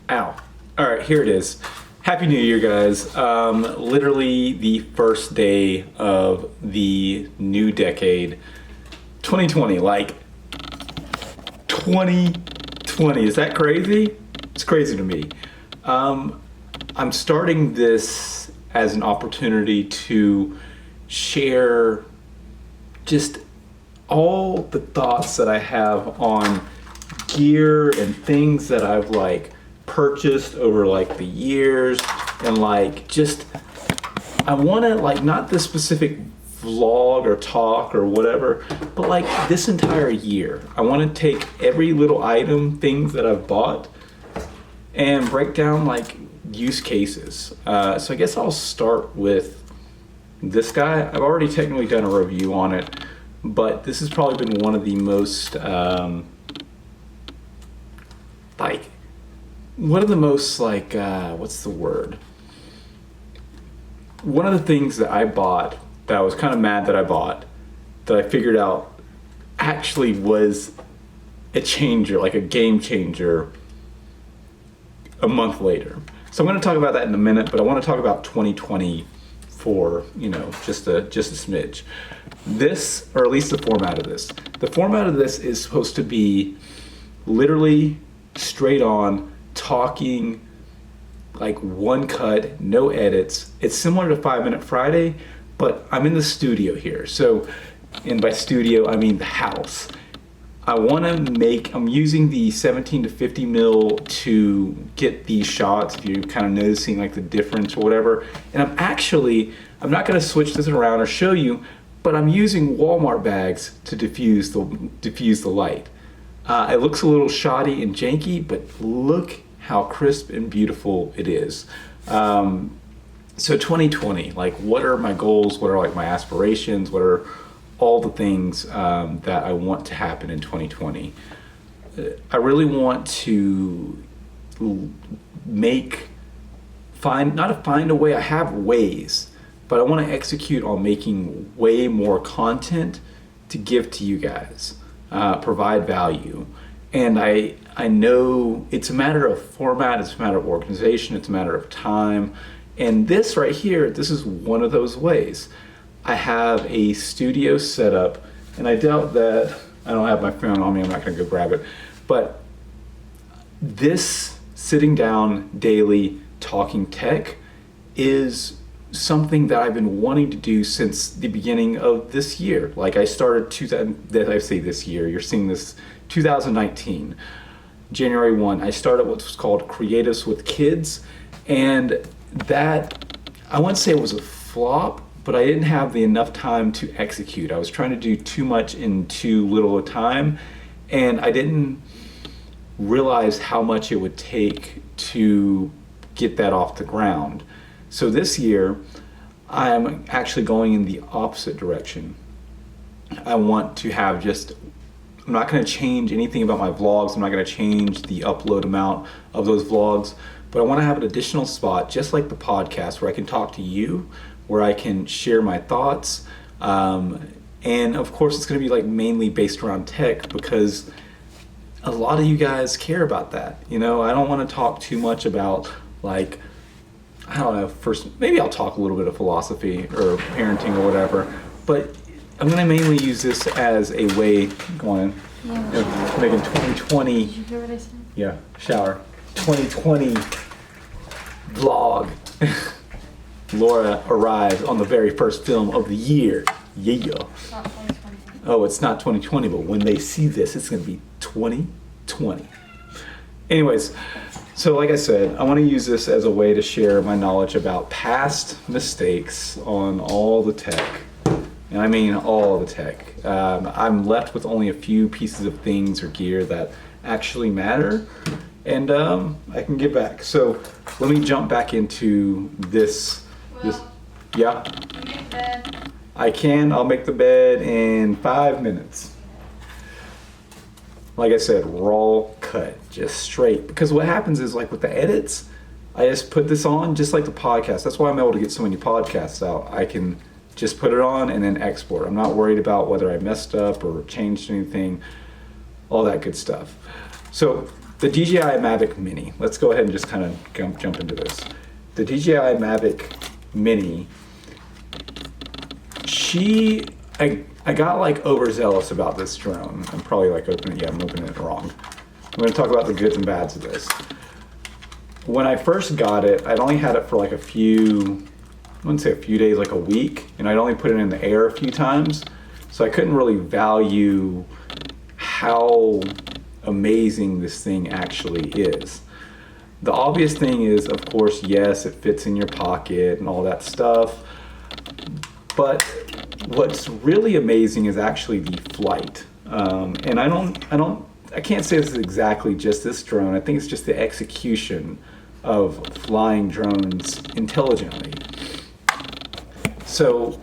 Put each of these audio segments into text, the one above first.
Ow. All right, here it is. Happy New Year, guys. Literally the first day of the new decade, 2020. Like, 2020. Is that crazy? It's crazy to me. I'm starting this as an opportunity to share just all the thoughts that I have on gear and things that I've purchased over the years, and I want to not this specific vlog or talk or whatever, but this entire year I want to take every little item, things that I've bought, and break down use cases. So I guess I'll start with this guy. I've already technically done a review on it, but this has probably been one of the most what's the word? One of the things that I bought that I was kind of mad that I bought, that I figured out actually was a changer, a game changer, a month later. So I'm going to talk about that in a minute, but I want to talk about 2020 for, just a smidge. This, or at least the format of this. The format of this is supposed to be literally straight on, talking, one cut, no edits. It's similar to 5 Minute Friday, but I'm in the studio here. So, and by studio, I mean the house. I'm using the 17 to 50 mil to get these shots, if you're kind of noticing the difference or whatever. And I'm not gonna switch this around or show you, but I'm using Walmart bags to diffuse the light. It looks a little shoddy and janky, but look how crisp and beautiful it is. So 2020, what are my goals? What are my aspirations? What are all the things that I want to happen in 2020? I really want to find a way. I have ways, but I want to execute on making way more content to give to you guys. Provide value. And I know it's a matter of format, it's a matter of organization, it's a matter of time. And this right here, this is one of those ways. I have a studio set up, and I doubt that, I don't have my phone on me, I'm not gonna go grab it, but this sitting down daily talking tech is something that I've been wanting to do since the beginning of this year. I started I say this year, you're seeing this 2019, January 1, I started what's called Creatives with Kids, and that, I wouldn't say it was a flop, but I didn't have enough time to execute. I was trying to do too much in too little a time, and I didn't realize how much it would take to get that off the ground. So this year, I'm actually going in the opposite direction. I want to have I'm not going to change anything about my vlogs. I'm not going to change the upload amount of those vlogs, but I want to have an additional spot, just like the podcast, where I can talk to you, where I can share my thoughts. And of course, it's going to be mainly based around tech, because a lot of you guys care about that. I don't want to talk too much about I don't know, first, maybe I'll talk a little bit of philosophy or parenting or whatever, but I'm going to mainly use this as a way, go on, of making 2020, Did you hear what I said? yeah, shower, 2020 vlog. Laura arrived on the very first film of the year. Yeah. It's not 2020. Oh, it's not 2020, but when they see this, it's going to be 2020. Anyways, so like I said, I want to use this as a way to share my knowledge about past mistakes on all the tech. And I mean all the tech. I'm left with only a few pieces of things or gear that actually matter, and I can get back. So let me jump back into this. Yeah. You make bed. I'll make the bed in 5 minutes. Like I said, raw cut, just straight. Because what happens is with the edits, I just put this on just like the podcast. That's why I'm able to get so many podcasts out. I can just put it on and then export. I'm not worried about whether I messed up or changed anything, all that good stuff. So the DJI Mavic Mini. Let's go ahead and just kind of jump into this. The DJI Mavic Mini, I got like overzealous about this drone. I'm probably like I'm opening it wrong. I'm gonna talk about the goods and bads of this. When I first got it, I'd only had it for like I wouldn't say a few days, like a week, and I'd only put it in the air a few times. So I couldn't really value how amazing this thing actually is. The obvious thing is, of course, yes, it fits in your pocket and all that stuff. But what's really amazing is actually the flight. And I can't say this is exactly just this drone. I think it's just the execution of flying drones intelligently. So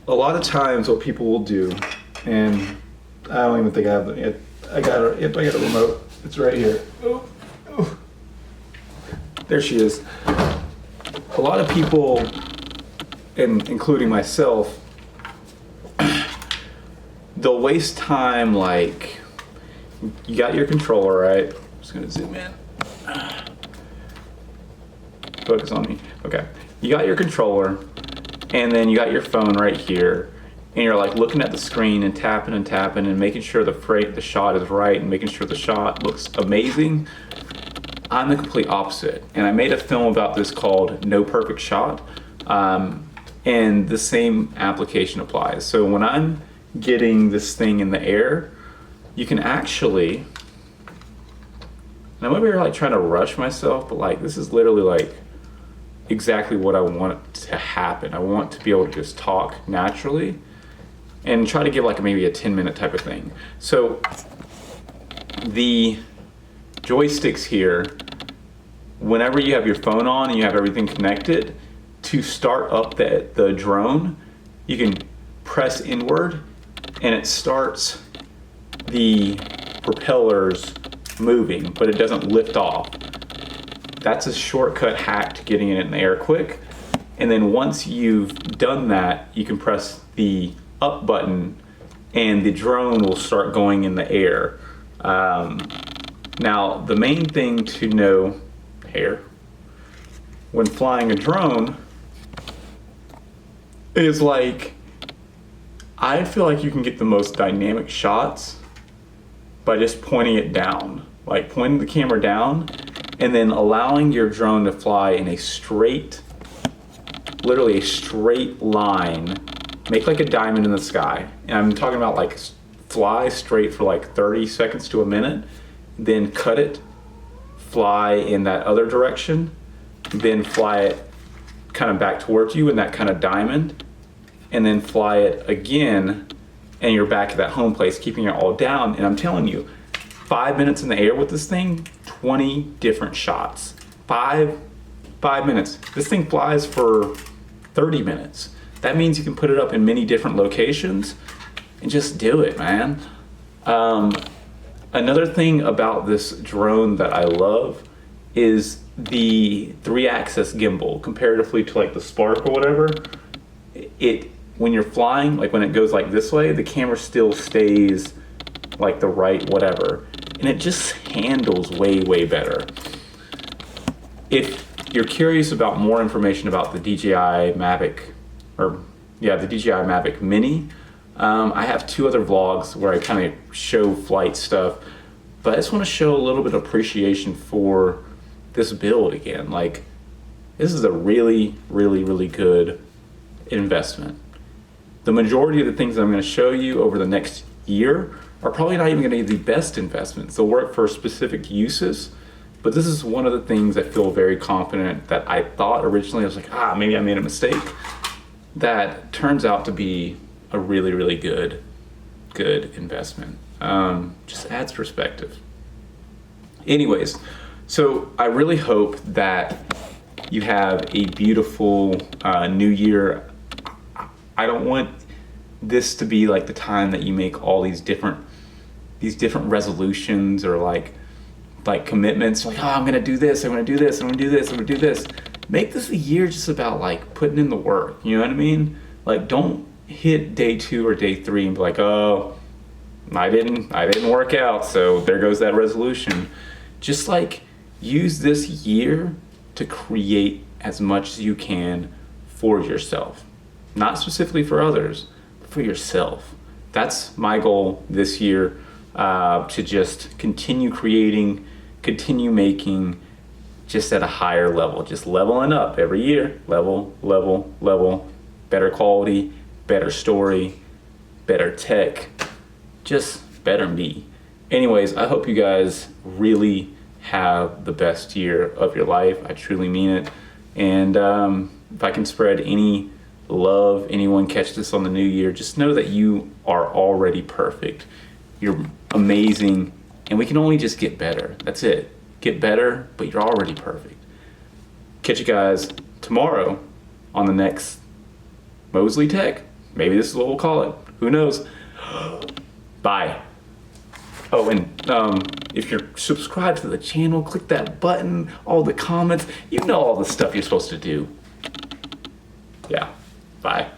a lot of times what people will do, and I don't even think I have it. I got a remote. It's right here. Oh. There she is. A lot of people, and including myself, they'll waste time like, you got your controller, right? I'm just gonna zoom in. Focus on me. Okay. You got your controller, and then you got your phone right here, and you're like looking at the screen and tapping and making sure the shot is right and making sure the shot looks amazing. I'm the complete opposite, and I made a film about this called No Perfect Shot, and the same application applies. So when I'm getting this thing in the air, you can actually, and I'm over here like trying to rush myself, but like this is literally like exactly what I want to happen. I want to be able to just talk naturally and try to give like maybe a 10-minute type of thing. So the joysticks here, whenever you have your phone on and you have everything connected, to start up the drone, you can press inward and it starts the propellers moving, but it doesn't lift off. That's a shortcut hack to getting it in the air quick. And then once you've done that, you can press the up button and the drone will start going in the air. Now, the main thing to know here when flying a drone is like, I feel like you can get the most dynamic shots by just pointing it down, like pointing the camera down and then allowing your drone to fly in literally a straight line, make like a diamond in the sky. And I'm talking about like fly straight for like 30 seconds to a minute, then cut it, fly in that other direction, then fly it kind of back towards you in that kind of diamond, and then fly it again, and you're back at that home place, keeping it all down. And I'm telling you, 5 minutes in the air with this thing, 20 different shots. Five minutes. This thing flies for 30 minutes. That means you can put it up in many different locations and just do it, man. Another thing about this drone that I love is the 3-axis gimbal comparatively to like the Spark or whatever. When you're flying, like when it goes like this way, the camera still stays like the right whatever, and it just handles way better. If you're curious about more information about the DJI Mavic, the DJI Mavic Mini, I have 2 other vlogs where I kind of show flight stuff, but I just want to show a little bit of appreciation for this build again. Like, this is a really good investment. The majority of the things that I'm going to show you over the next year are probably not even going to be the best investments. They'll work for specific uses, but this is one of the things I feel very confident that I thought originally, I was like, maybe I made a mistake. That turns out to be a really good investment. Just adds perspective. Anyways, so I really hope that you have a beautiful new year. I don't want this to be like the time that you make all these different resolutions or like commitments. Like, I'm gonna do this, I'm gonna do this, I'm gonna do this, I'm gonna do this. Make this a year just about like putting in the work. You know what I mean? Like, don't hit day 2 or day 3 and be like, oh, I didn't work out, so there goes that resolution. just like use this year to create as much as you can for yourself. Not specifically for others, but for yourself. That's my goal this year, to just continue creating, continue making, just at a higher level, just leveling up every year. Level, better quality, better story, better tech, just better me. Anyways, I hope you guys really have the best year of your life. I truly mean it. And if I can spread any love, anyone catch this on the new year, just know that you are already perfect. You're amazing, and we can only just get better. That's it. Get better, but you're already perfect. Catch you guys tomorrow on the next Mosley Tech. Maybe this is what we'll call it. Who knows? Bye. Oh, and if you're subscribed to the channel, click that button, all the comments. You know all the stuff you're supposed to do. Yeah. Bye.